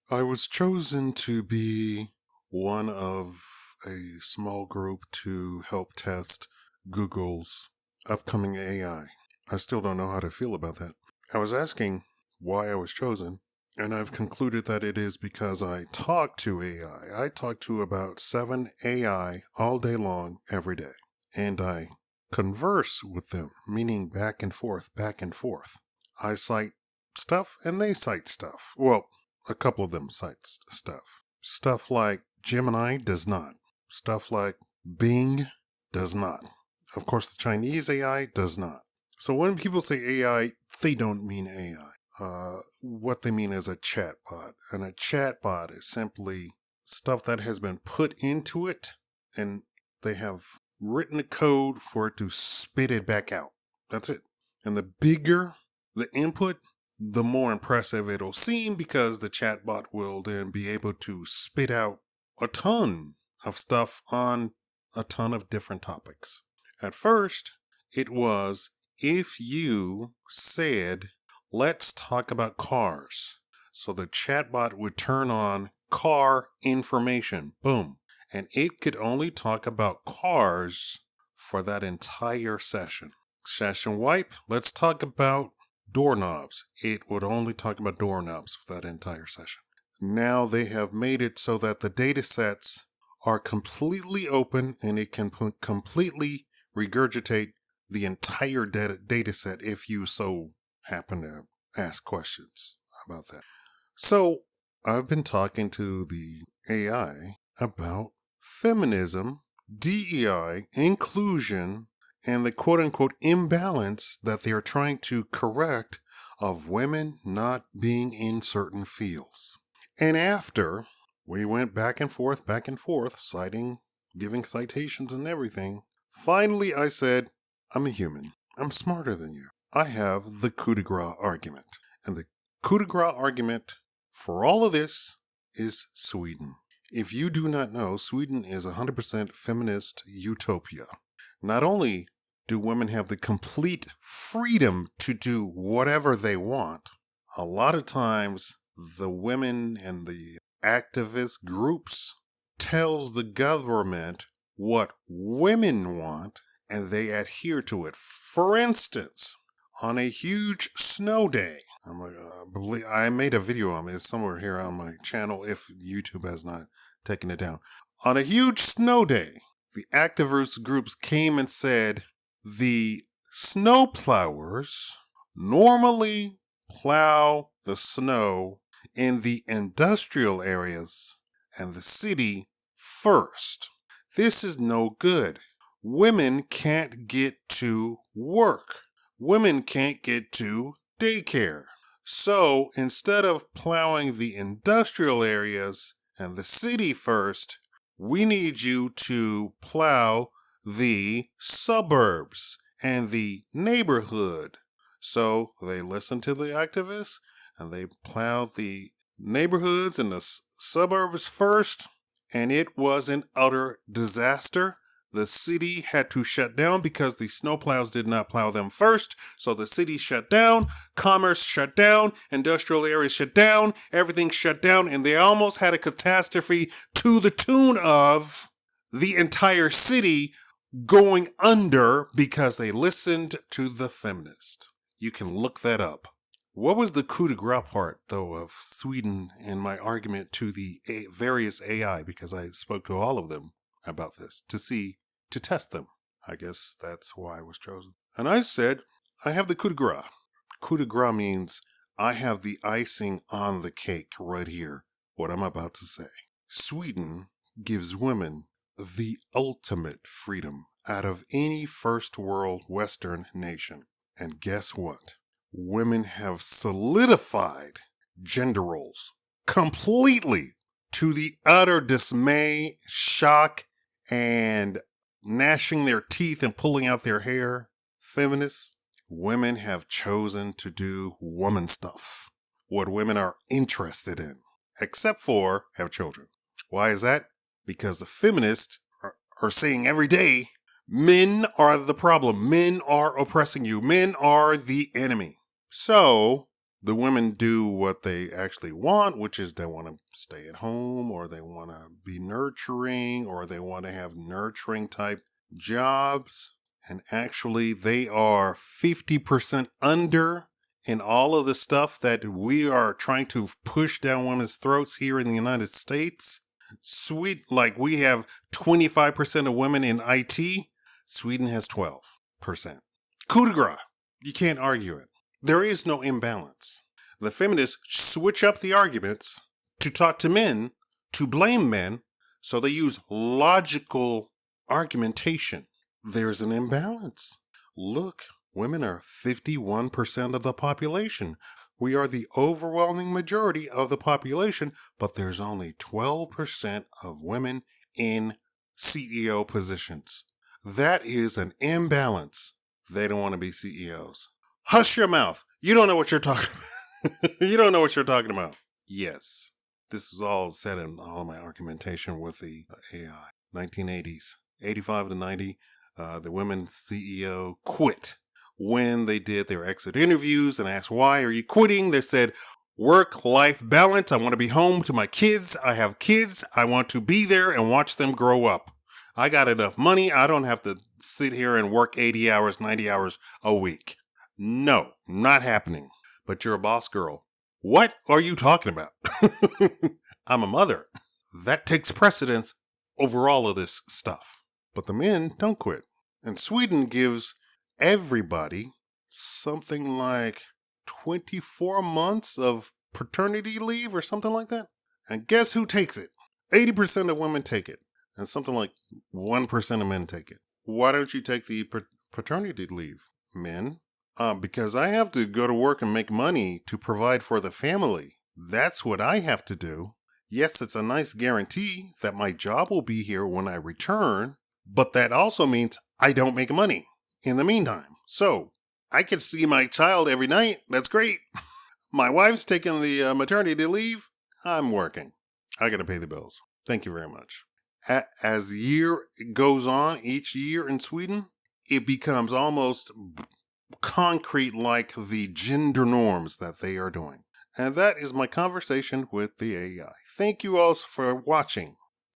I was chosen to be one of a small group to help test Google's upcoming AI. I still don't know how to feel about that. I was asking why I was chosen, and I've concluded that it is because I talk to AI. I talk to about 7 AI all day long, every day. And I converse with them, meaning back and forth, back and forth. I cite stuff and they cite stuff. Well, a couple of them cite stuff. Stuff like Gemini does not. Stuff like Bing does not. Of course, the Chinese AI does not. So when people say AI, they don't mean AI. What they mean is a chatbot. And a chatbot is simply stuff that has been put into it and they have written a code for it to spit it back out. That's it. And the bigger the input, the more impressive it'll seem because the chatbot will then be able to spit out a ton of stuff on a ton of different topics. At first, it was if you said, let's talk about cars. So the chatbot would turn on car information. Boom. And it could only talk about cars for that entire session. Session wipe, let's talk about doorknobs. It would only talk about doorknobs for that entire session. Now they have made it so that the data sets are completely open and it can completely regurgitate the entire data set if you so happen to ask questions about that. So I've been talking to the AI about feminism, DEI, inclusion, and the quote-unquote imbalance that they are trying to correct of women not being in certain fields. And after we went back and forth, citing, giving citations and everything, finally I said, I'm a human. I'm smarter than you. I have the coup de grace argument. And the coup de grace argument for all of this is Sweden. If you do not know, Sweden is 100% feminist utopia. Not only do women have the complete freedom to do whatever they want, a lot of times the women and the activist groups tells the government what women want and they adhere to it. For instance, on a huge snow day, I made a video on it. It's somewhere here on my channel if YouTube has not taken it down. On a huge snow day, the activist groups came and said the snow plowers normally plow the snow in the industrial areas and the city first. This is no good. Women can't get to work. Women can't get to daycare. So instead of plowing the industrial areas and the city first, we need you to plow the suburbs and the neighborhood. So they listened to the activists and they plowed the neighborhoods and the suburbs first, and it was an utter disaster. The city had to shut down because the snowplows did not plow them first. So the city shut down, commerce shut down, industrial areas shut down, everything shut down, and they almost had a catastrophe to the tune of the entire city going under because they listened to the feminist. You can look that up. What was the coup de grace part, though, of Sweden in my argument to the various AI, because I spoke to all of them about this to test them. I guess that's why I was chosen. And I said, I have the coup de grace. Coup de grace means I have the icing on the cake right here, what I'm about to say. Sweden gives women the ultimate freedom out of any first world Western nation. And guess what? Women have solidified gender roles completely to the utter dismay, shock, and gnashing their teeth and pulling out their hair. Feminists, women have chosen to do woman stuff, what women are interested in, except for have children. Why is that? Because the feminists are saying every day, men are the problem. Men are oppressing you. Men are the enemy. So The women do what they actually want, which is they want to stay at home, or they want to be nurturing, or they want to have nurturing type jobs. And actually, they are 50% under in all of the stuff that we are trying to push down women's throats here in the United States. Like we have 25% of women in IT. Sweden has 12%. Coup de grace. You can't argue it. There is no imbalance. The feminists switch up the arguments to talk to men, to blame men, so they use logical argumentation. There's an imbalance. Look, women are 51% of the population. We are the overwhelming majority of the population, but there's only 12% of women in CEO positions. That is an imbalance. They don't want to be CEOs. Hush your mouth. You don't know what you're talking about. You don't know what you're talking about. Yes. This is all said in all of my argumentation with the AI. 1980s. 85 to 90, the women CEO quit. When they did their exit interviews and asked, why are you quitting? They said, work-life balance. I want to be home to my kids. I have kids. I want to be there and watch them grow up. I got enough money. I don't have to sit here and work 80 hours, 90 hours a week. No, not happening. But you're a boss girl. What are you talking about? I'm a mother. That takes precedence over all of this stuff. But the men don't quit. And Sweden gives everybody something like 24 months of paternity leave or something like that. And guess who takes it? 80% of women take it. And something like 1% of men take it. Why don't you take the paternity leave, men? Because I have to go to work and make money to provide for the family. That's what I have to do. Yes, it's a nice guarantee that my job will be here when I return, but that also means I don't make money in the meantime. So, I can see my child every night. That's great. My wife's taking the maternity leave. I'm working. I gotta pay the bills. Thank you very much. As year goes on, each year in Sweden, it becomes almost concrete like the gender norms that they are doing. And that is my conversation with the AI. Thank you all for watching.